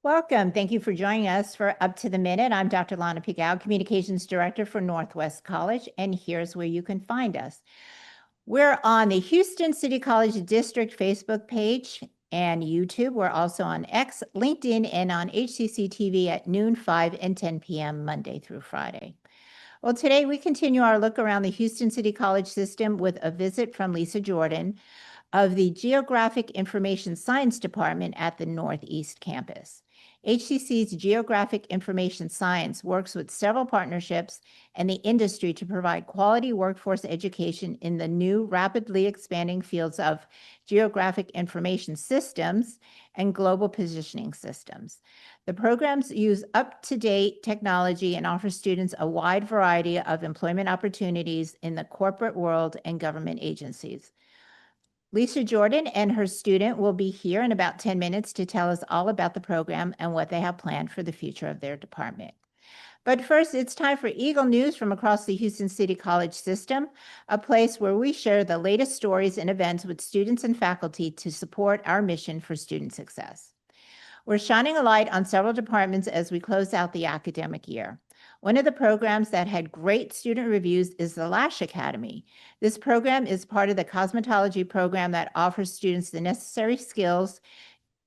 Welcome. Thank you for joining us for Up to the Minute. I'm Dr. Lana Pigal, Communications Director for Northwest College, and here's where you can find us. We're on the Houston City College District Facebook page and YouTube. We're also on X, LinkedIn, and on HCC TV at noon, 5, and 10 p.m. Monday through Friday. Well, today we continue our look around the Houston City College system with a visit from Lisa Jordan of the Geographic Information Science Department at the Northeast Campus. HCC's Geographic Information Science works with several partnerships and the industry to provide quality workforce education in the new rapidly expanding fields of geographic information systems and global positioning systems. The programs use up-to-date technology and offer students a wide variety of employment opportunities in the corporate world and government agencies. Lisa Jordan and her student will be here in about 10 minutes to tell us all about the program and what they have planned for the future of their department. But first, it's time for Eagle News from across the Houston City College system, a place where we share the latest stories and events with students and faculty to support our mission for student success. We're shining a light on several departments as we close out the academic year. One of the programs that had great student reviews is the Lash Academy. This program is part of the cosmetology program that offers students the necessary skills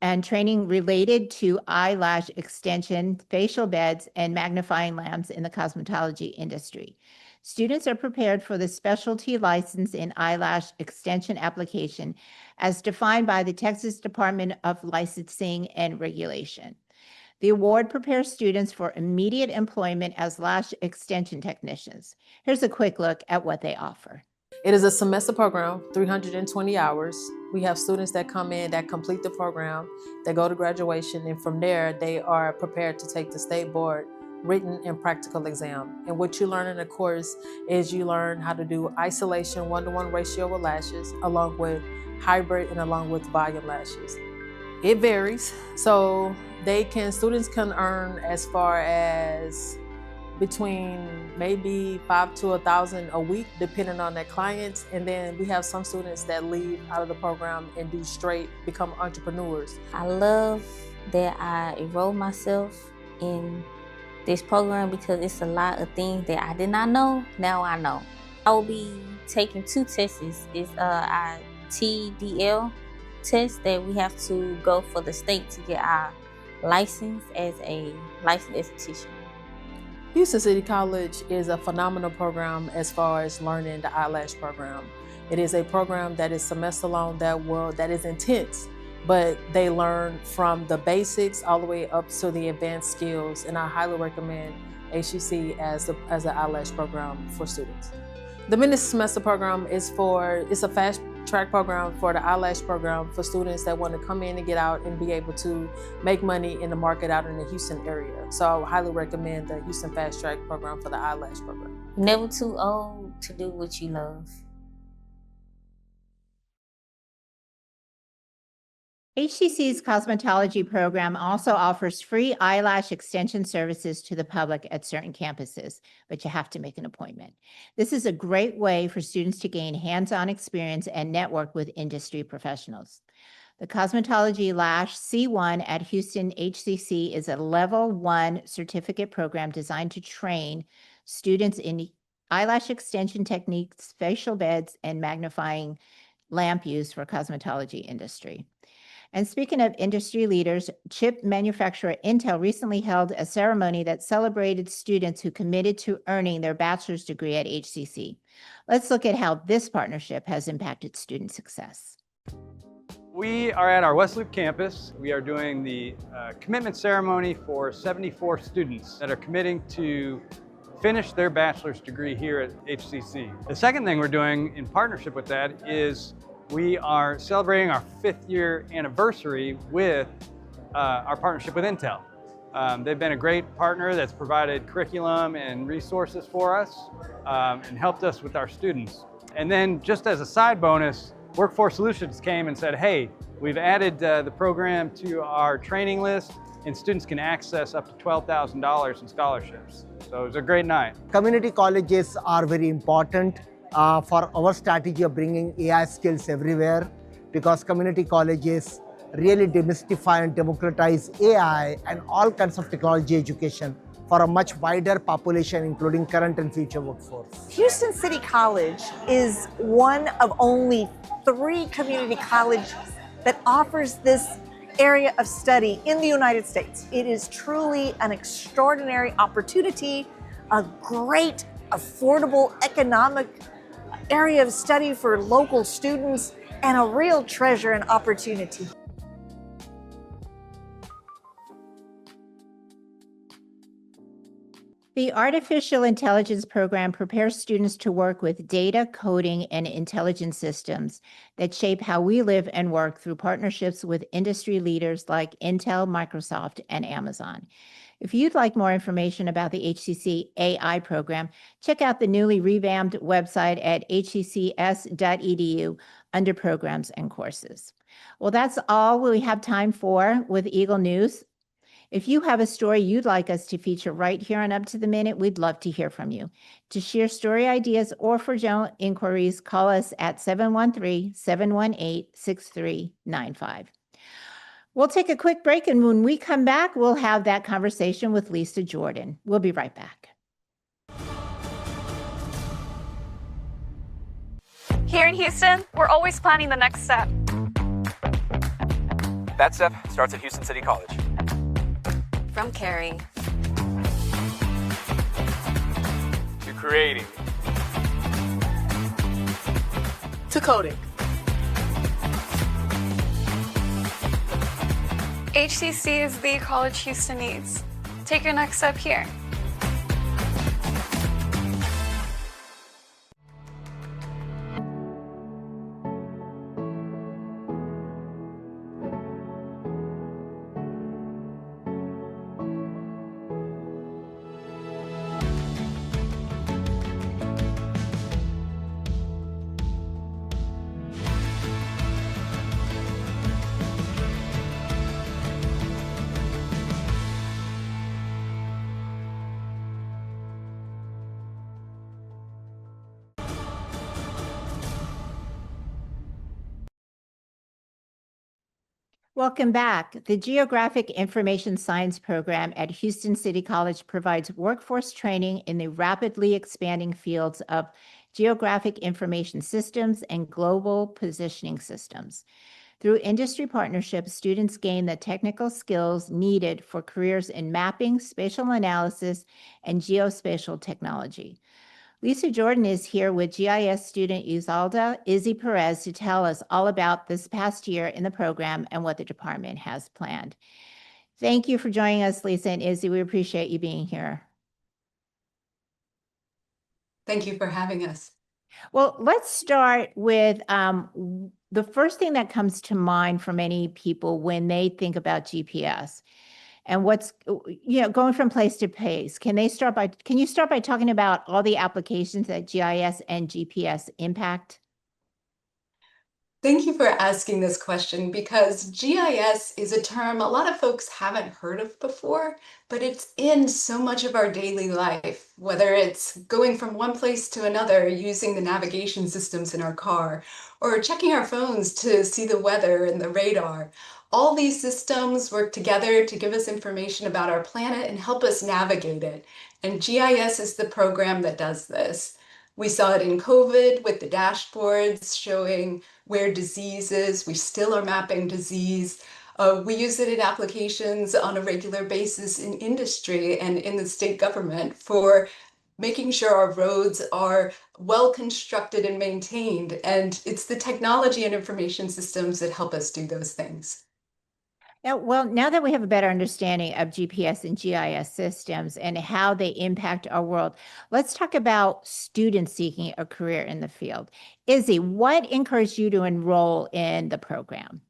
and training related to eyelash extension, facial beds, and magnifying lamps in the cosmetology industry. Students are prepared for the specialty license in eyelash extension application as defined by the Texas Department of Licensing and Regulation. The award prepares students for immediate employment as lash extension technicians. Here's a quick look at what they offer. It is a semester program, 320 hours. We have students that come in that complete the program, that go to graduation, and from there they are prepared to take the state board written and practical exam. And what you learn in the course is you learn how to do isolation, 1-to-1 ratio with lashes, along with hybrid and along with volume lashes. It varies. So students can earn as far as between maybe $5,000 to $1,000 a week, depending on their clients. And then we have some students that leave out of the program and do straight, become entrepreneurs. I love that I enrolled myself in this program because it's a lot of things that I did not know, now I know. I will be taking 2 tests. It's our TDL test that we have to go for the state to get our license as a licensed esthetician. Houston City College is a phenomenal program as far as learning the eyelash program. It is a program that is semester long, that is intense, but they learn from the basics all the way up to the advanced skills, and I highly recommend HCC as an eyelash program for students. The mini semester program it's a fast track program for the eyelash program for students that want to come in and get out and be able to make money in the market out in the Houston area. So I would highly recommend the Houston Fast Track program for the eyelash program. Never too old to do what you love. HCC's cosmetology program also offers free eyelash extension services to the public at certain campuses, but you have to make an appointment. This is a great way for students to gain hands-on experience and network with industry professionals. The Cosmetology Lash C1 at Houston HCC is a level 1 certificate program designed to train students in eyelash extension techniques, facial beds, and magnifying lamp use for cosmetology industry. And speaking of industry leaders, chip manufacturer Intel recently held a ceremony that celebrated students who committed to earning their bachelor's degree at HCC. Let's look at how this partnership has impacted student success. We are at our West Loop campus. We are doing the commitment ceremony for 74 students that are committing to finish their bachelor's degree here at HCC. The second thing we're doing in partnership with that is we are celebrating our 5th year anniversary with our partnership with Intel. They've been a great partner that's provided curriculum and resources for us and helped us with our students. And then just as a side bonus, Workforce Solutions came and said, hey, we've added the program to our training list and students can access up to $12,000 in scholarships. So it was a great night. Community colleges are very important for our strategy of bringing AI skills everywhere, because community colleges really demystify and democratize AI and all kinds of technology education for a much wider population, including current and future workforce. Houston City College is one of only 3 community colleges that offers this area of study in the United States. It is truly an extraordinary opportunity, a great, affordable, economic area of study for local students, and a real treasure and opportunity. The Artificial Intelligence program prepares students to work with data, coding, and intelligence systems that shape how we live and work through partnerships with industry leaders like Intel, Microsoft, and Amazon. If you'd like more information about the HCC AI program, check out the newly revamped website at hccs.edu under Programs and Courses. Well, that's all we have time for with Eagle News. If you have a story you'd like us to feature right here on Up to the Minute, we'd love to hear from you. To share story ideas or for general inquiries, call us at 713-718-6395. We'll take a quick break, and when we come back, we'll have that conversation with Lisa Jordan. We'll be right back. Here in Houston, we're always planning the next step. That step starts at Houston City College. From caring To creating. To coding. HCC is the college Houston needs. Take your next step here. Welcome back. The Geographic Information Science program at Houston City College provides workforce training in the rapidly expanding fields of geographic information systems and global positioning systems. Through industry partnerships, students gain the technical skills needed for careers in mapping, spatial analysis, and geospatial technology. Lisa Jordan is here with GIS student Izzy Perez to tell us all about this past year in the program and what the department has planned. Thank you for joining us, Lisa and Izzy. We appreciate you being here. Thank you for having us. Well, let's start with the first thing that comes to mind for many people when they think about GPS and what's, going from place to place. Can you start by talking about all the applications that GIS and GPS impact? Thank you for asking this question because GIS is a term a lot of folks haven't heard of before, but it's in so much of our daily life, whether it's going from one place to another using the navigation systems in our car, or checking our phones to see the weather and the radar. All these systems work together to give us information about our planet and help us navigate it. And GIS is the program that does this. We saw it in COVID with the dashboards showing where disease is. We still are mapping disease. We use it in applications on a regular basis in industry and in the state government for making sure our roads are well constructed and maintained. And it's the technology and information systems that help us do those things. Now that we have a better understanding of GPS and GIS systems and how they impact our world, let's talk about students seeking a career in the field. Izzy, what encouraged you to enroll in the program?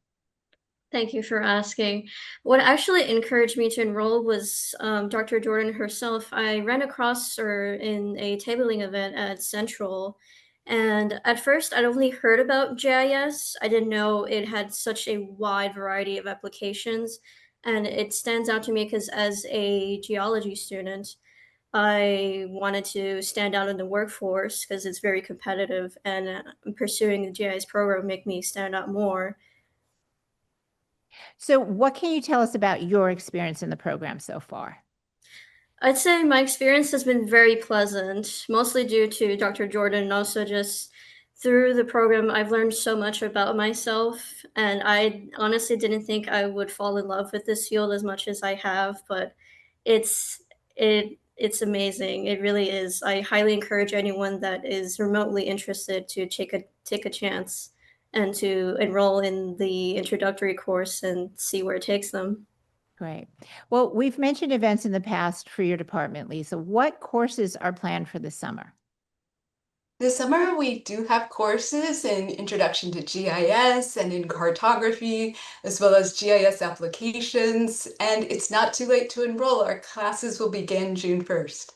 Thank you for asking. What actually encouraged me to enroll was Dr. Jordan herself. I ran across her in a tabling event at Central. And at first, I'd only heard about GIS. I didn't know it had such a wide variety of applications. And it stands out to me because as a geology student, I wanted to stand out in the workforce because it's very competitive. And pursuing the GIS program make me stand out more. So what can you tell us about your experience in the program so far? I'd say my experience has been very pleasant, mostly due to Dr. Jordan and also just through the program, I've learned so much about myself. And I honestly didn't think I would fall in love with this field as much as I have, but it's it's amazing. It really is. I highly encourage anyone that is remotely interested to take a chance and to enroll in the introductory course and see where it takes them. Great. Well, we've mentioned events in the past for your department, Lisa. What courses are planned for the summer? This summer, we do have courses in Introduction to GIS and in cartography, as well as GIS applications, and it's not too late to enroll. Our classes will begin June 1st.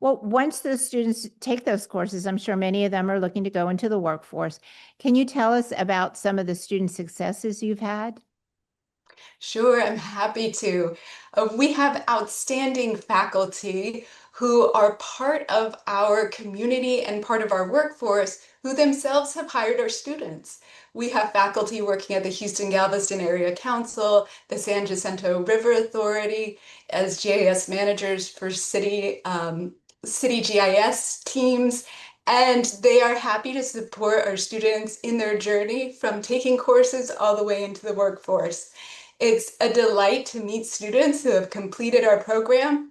Well, once the students take those courses, I'm sure many of them are looking to go into the workforce. Can you tell us about some of the student successes you've had? Sure, I'm happy to. We have outstanding faculty who are part of our community and part of our workforce who themselves have hired our students. We have faculty working at the Houston-Galveston Area Council, the San Jacinto River Authority as GIS managers for city GIS teams, and they are happy to support our students in their journey from taking courses all the way into the workforce. It's a delight to meet students who have completed our program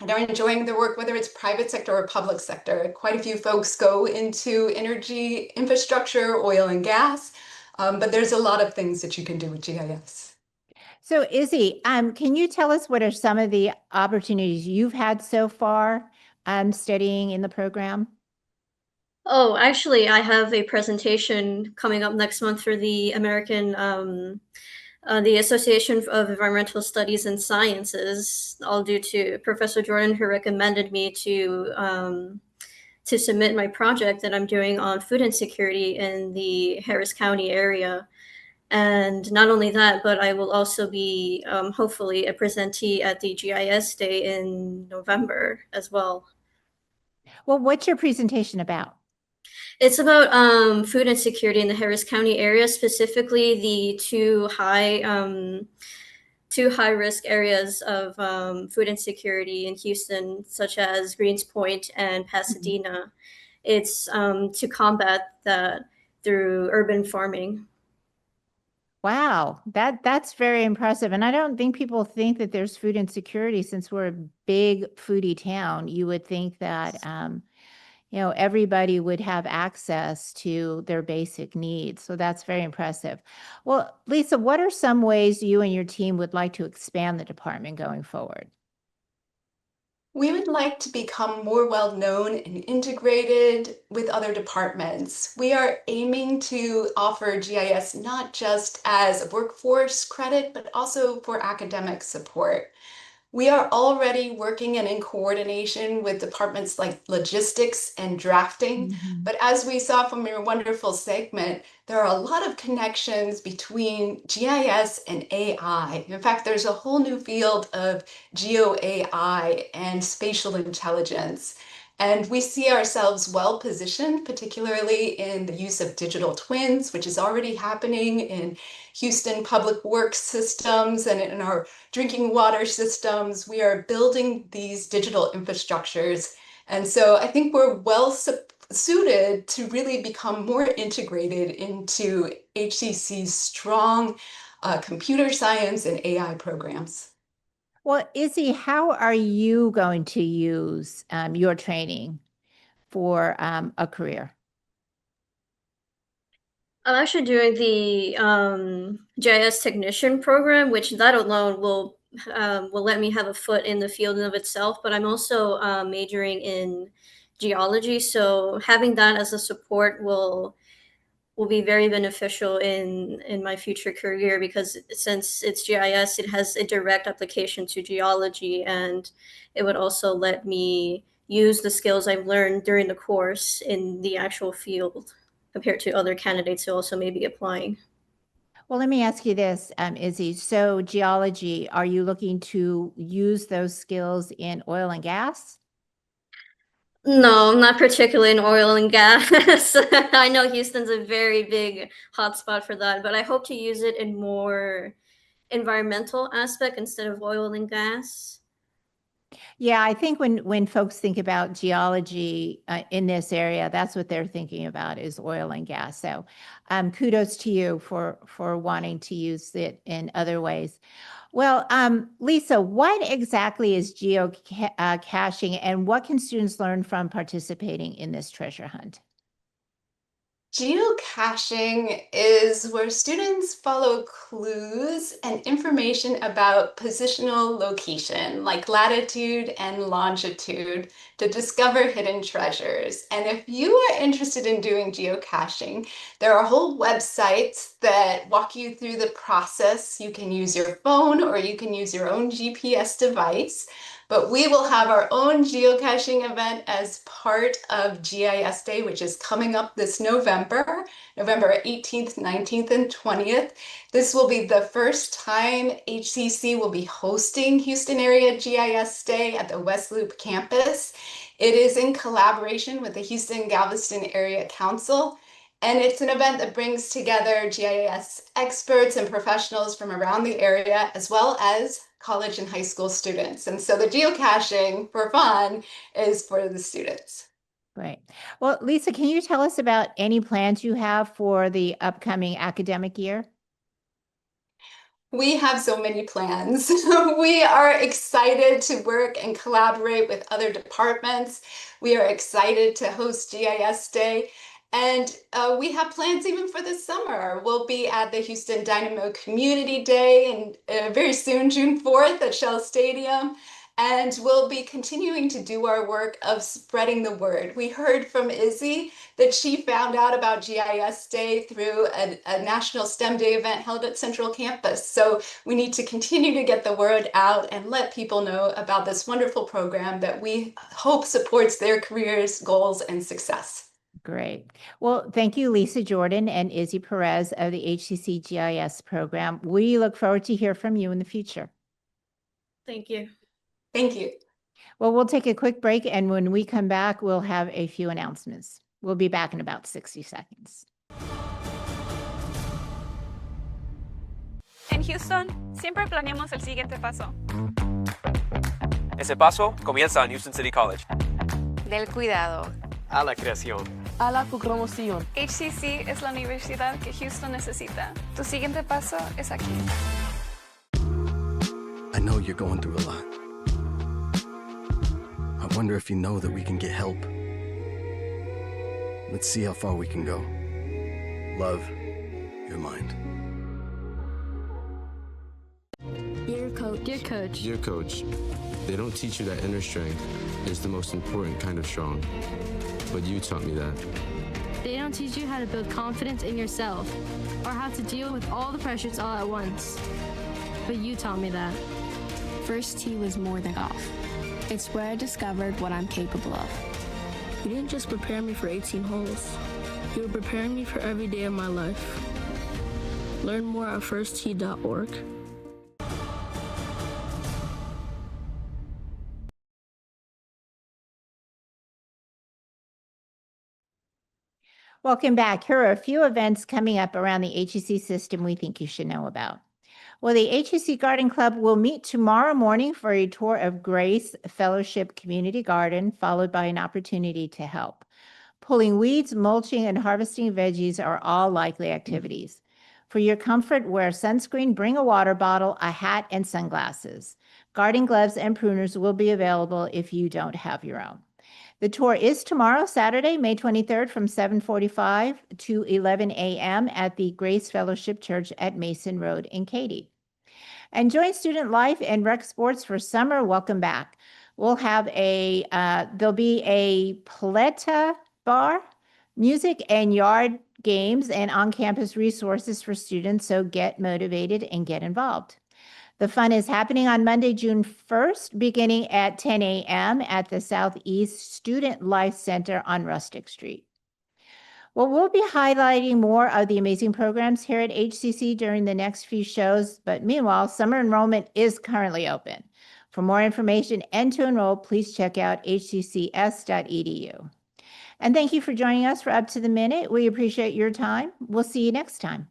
and are enjoying their work, whether it's private sector or public sector. Quite a few folks go into energy infrastructure, oil and gas, but there's a lot of things that you can do with GIS. So, Izzy, can you tell us what are some of the opportunities you've had so far studying in the program? Oh, actually, I have a presentation coming up next month for the the Association of Environmental Studies and Sciences, all due to Professor Jordan, who recommended me to submit my project that I'm doing on food insecurity in the Harris County area. And not only that, but I will also be hopefully a presentee at the GIS Day in November as well. Well, what's your presentation about? It's about food insecurity in the Harris County area, specifically the two high risk areas of food insecurity in Houston, such as Greens Point and Pasadena. It's to combat that through urban farming. Wow, that's very impressive. And I don't think people think that there's food insecurity since we're a big foodie town. You would think that everybody would have access to their basic needs. So that's very impressive. Well, Lisa, what are some ways you and your team would like to expand the department going forward? We would like to become more well-known and integrated with other departments. We are aiming to offer GIS not just as a workforce credit, but also for academic support. We are already working and in coordination with departments like logistics and drafting. But as we saw from your wonderful segment, there are a lot of connections between GIS and AI. In fact, there's a whole new field of geo AI and spatial intelligence. And we see ourselves well positioned, particularly in the use of digital twins, which is already happening in Houston public works systems and in our drinking water systems. We are building these digital infrastructures. And so I think we're well suited to really become more integrated into HCC's strong computer science and AI programs. Well, Izzy, how are you going to use your training for a career? I'm actually doing the GIS technician program, which that alone will let me have a foot in the field in of itself. But I'm also majoring in geology, so having that as a support will be very beneficial in my future career, because since it's GIS, it has a direct application to geology, and it would also let me use the skills I've learned during the course in the actual field compared to other candidates who also may be applying. Well, let me ask you this, Izzy. So geology, are you looking to use those skills in oil and gas? No, not particularly in oil and gas. I know Houston's a very big hotspot for that, but I hope to use it in more environmental aspect instead of oil and gas. Yeah, I think when folks think about geology in this area, that's what they're thinking about is oil and gas. So, kudos to you for wanting to use it in other ways. Well, Lisa, what exactly is geocaching, and what can students learn from participating in this treasure hunt? Geocaching is where students follow clues and information about positional location, like latitude and longitude, to discover hidden treasures. And if you are interested in doing geocaching, there are whole websites that walk you through the process. You can use your phone or you can use your own GPS device. But we will have our own geocaching event as part of GIS Day, which is coming up this November, November 18th, 19th, and 20th. This will be the first time HCC will be hosting Houston Area GIS Day at the West Loop campus. It is in collaboration with the Houston Galveston Area Council. And it's an event that brings together GIS experts and professionals from around the area, as well as college and high school students. And so the geocaching for fun is for the students. Great. Well, Lisa, can you tell us about any plans you have for the upcoming academic year? We have so many plans. We are excited to work and collaborate with other departments. We are excited to host GIS Day. And we have plans even for the summer. We'll be at the Houston Dynamo Community Day and very soon, June 4th at Shell Stadium. And we'll be continuing to do our work of spreading the word. We heard from Izzy that she found out about GIS Day through a National STEM Day event held at Central Campus. So we need to continue to get the word out and let people know about this wonderful program that we hope supports their careers, goals, and success. Great. Well, thank you, Lisa Jordan and Izzy Perez of the HCC GIS program. We look forward to hear from you in the future. Thank you. Thank you. Well, we'll take a quick break, and when we come back, we'll have a few announcements. We'll be back in about 60 seconds. En Houston, siempre planeamos el siguiente paso. Ese paso comienza en Houston City College. Del cuidado. A la creación. A la promoción. HCC es la universidad que Houston necesita. Tu siguiente paso es aquí. I know you're going through a lot. I wonder if you know that we can get help. Let's see how far we can go. Love, your mind. Dear coach. Dear coach. Dear coach, they don't teach you that inner strength is the most important kind of strong. But you taught me that. They don't teach you how to build confidence in yourself or how to deal with all the pressures all at once. But you taught me that. First tee was more than golf. It's where I discovered what I'm capable of. You didn't just prepare me for 18 holes. You were preparing me for every day of my life. Learn more at firsttee.org. Welcome back. Here are a few events coming up around the HEC system we think you should know about. Well, the HEC Garden Club will meet tomorrow morning for a tour of Grace Fellowship Community Garden, followed by an opportunity to help. Pulling weeds, mulching, and harvesting veggies are all likely activities. For your comfort, wear sunscreen, bring a water bottle, a hat, and sunglasses. Garden gloves and pruners will be available if you don't have your own. The tour is tomorrow, Saturday, May 23rd from 7:45 to 11 a.m. at the Grace Fellowship Church at Mason Road in Katy. And join Student Life and Rec Sports for summer. Welcome back. We'll have there'll be a Paletta bar, music and yard games, and on-campus resources for students, so get motivated and get involved. The fun is happening on Monday, June 1st, beginning at 10 a.m. at the Southeast Student Life Center on Rustic Street. Well, we'll be highlighting more of the amazing programs here at HCC during the next few shows, but meanwhile, summer enrollment is currently open. For more information and to enroll, please check out hccs.edu. And thank you for joining us for Up to the Minute. We appreciate your time. We'll see you next time.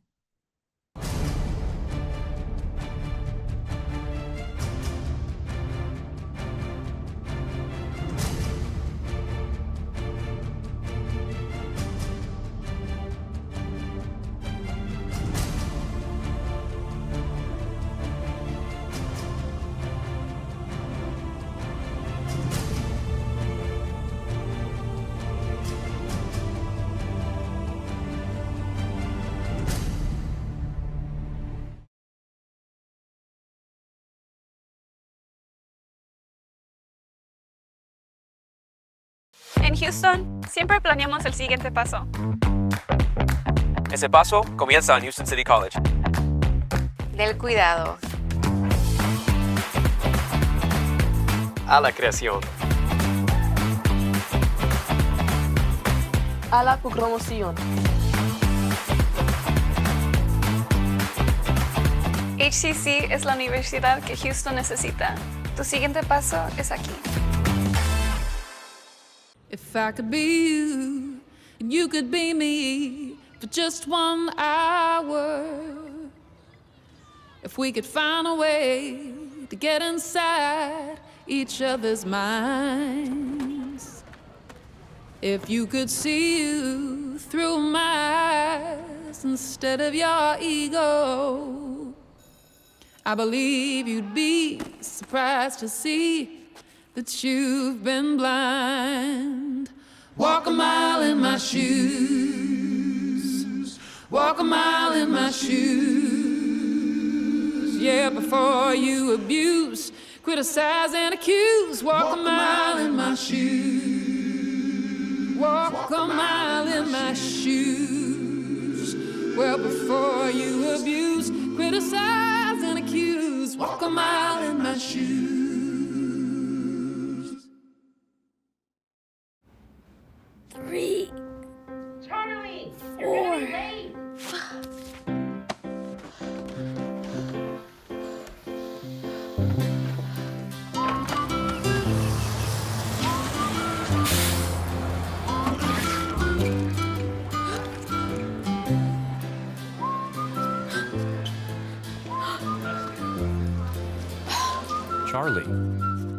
En Houston, siempre planeamos el siguiente paso. Ese paso comienza en Houston City College. Del cuidado. A la creación. A la promoción. HCC es la universidad que Houston necesita. Tu siguiente paso es aquí. If I could be you, and you could be me for just 1 hour. If we could find a way to get inside each other's minds. If you could see you through my eyes instead of your ego. I believe you'd be surprised to see that you've been blind. Walk a mile in my shoes. Walk a mile in my shoes. Yeah, before you abuse, criticize and accuse. Walk a mile in my shoes. Walk a mile in my shoes. Well, before you abuse, criticize and accuse. Walk a mile in my shoes. Three. Charlie, Four.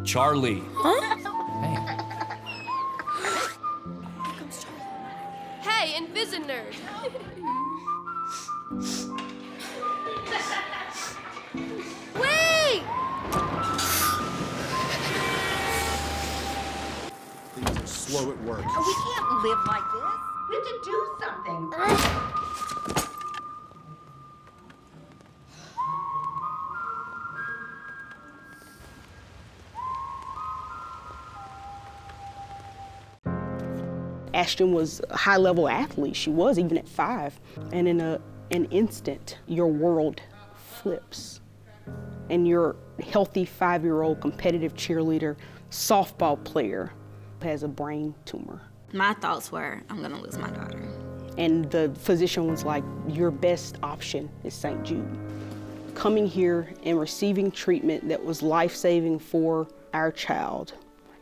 Charlie. Huh? Hey, Invisitor! Wait! Things are slow at work. We can't live like this. We have to do something. Ashton was a high-level athlete. She was, even at 5. And in an instant, your world flips. And your healthy 5-year-old competitive cheerleader, softball player has a brain tumor. My thoughts were, I'm gonna lose my daughter. And the physician was like, your best option is St. Jude. Coming here and receiving treatment that was life-saving for our child,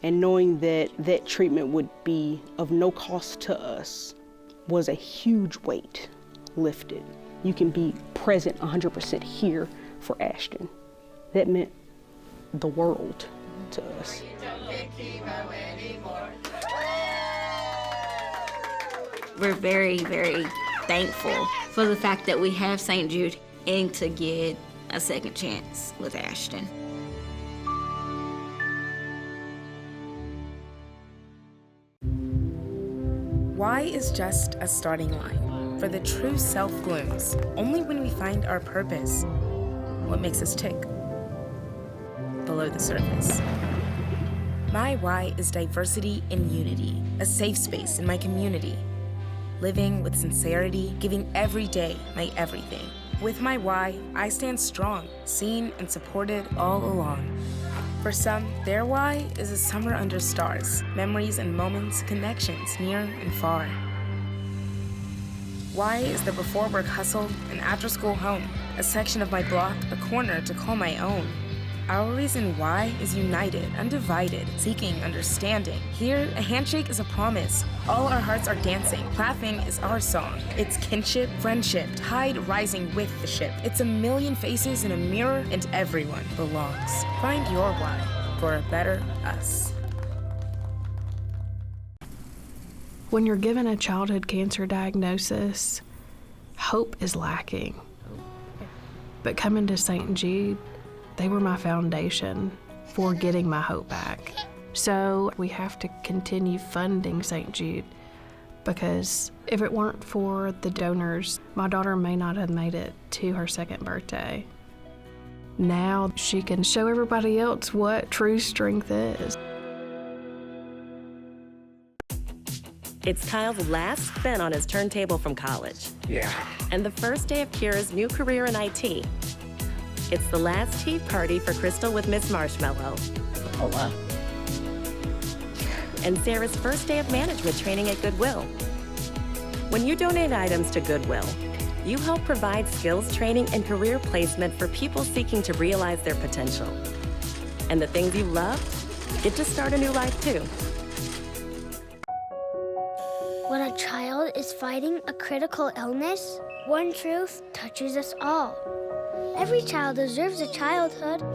and knowing that that treatment would be of no cost to us was a huge weight lifted. You can be present 100% here for Ashton. That meant the world to us. We're very, very thankful for the fact that we have St. Jude and to get a second chance with Ashton. Why is just a starting line, for the true self blooms only when we find our purpose. What makes us tick? Below the surface. My why is diversity and unity, a safe space in my community. Living with sincerity, giving every day my everything. With my why, I stand strong, seen and supported all along. For some, their why is a summer under stars, memories and moments, connections near and far. Why is the before work hustle, an after school home, a section of my block, a corner to call my own. Our reason why is united, undivided, seeking understanding. Here, a handshake is a promise. All our hearts are dancing. Laughing is our song. It's kinship, friendship, tide rising with the ship. It's a million faces in a mirror, and everyone belongs. Find your why for a better us. When you're given a childhood cancer diagnosis, hope is lacking. But coming to St. Jude, they were my foundation for getting my hope back. So we have to continue funding St. Jude, because if it weren't for the donors, my daughter may not have made it to her second birthday. Now she can show everybody else what true strength is. It's Kyle's last spin on his turntable from college. Yeah. And the first day of Kira's new career in IT. It's the last tea party for Crystal with Miss Marshmallow. Oh, wow. And Sarah's first day of management training at Goodwill. When you donate items to Goodwill, you help provide skills training and career placement for people seeking to realize their potential. And the things you love get to start a new life too. When a child is fighting a critical illness, one truth touches us all. Every child deserves a childhood. A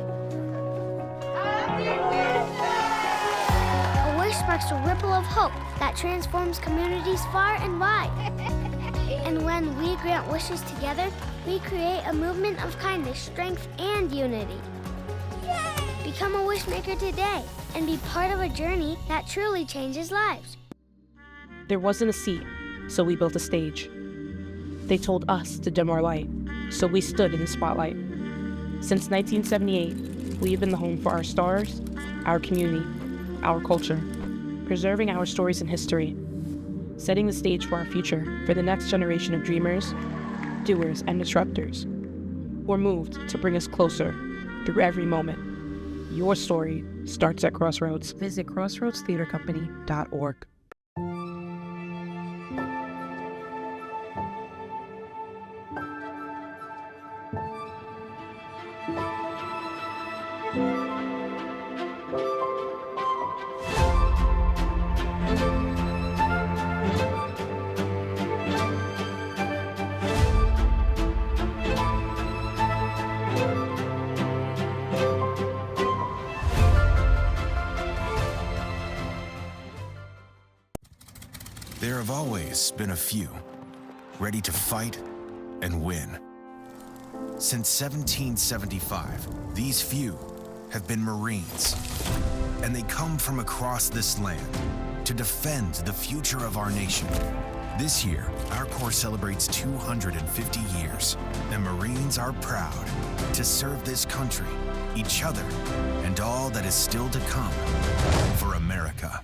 wish sparks a ripple of hope that transforms communities far and wide. And when we grant wishes together, we create a movement of kindness, strength, and unity. Become a wish maker today and be part of a journey that truly changes lives. There wasn't a seat, so we built a stage. They told us to dim our light, so we stood in the spotlight. Since 1978, we have been the home for our stars, our community, our culture, preserving our stories and history, setting the stage for our future for the next generation of dreamers, doers, and disruptors. We're moved to bring us closer through every moment. Your story starts at Crossroads. Visit crossroadstheatercompany.org. There have always been a few, ready to fight and win. Since 1775, these few have been Marines, and they come from across this land to defend the future of our nation. This year, our Corps celebrates 250 years, and Marines are proud to serve this country, each other, and all that is still to come for America.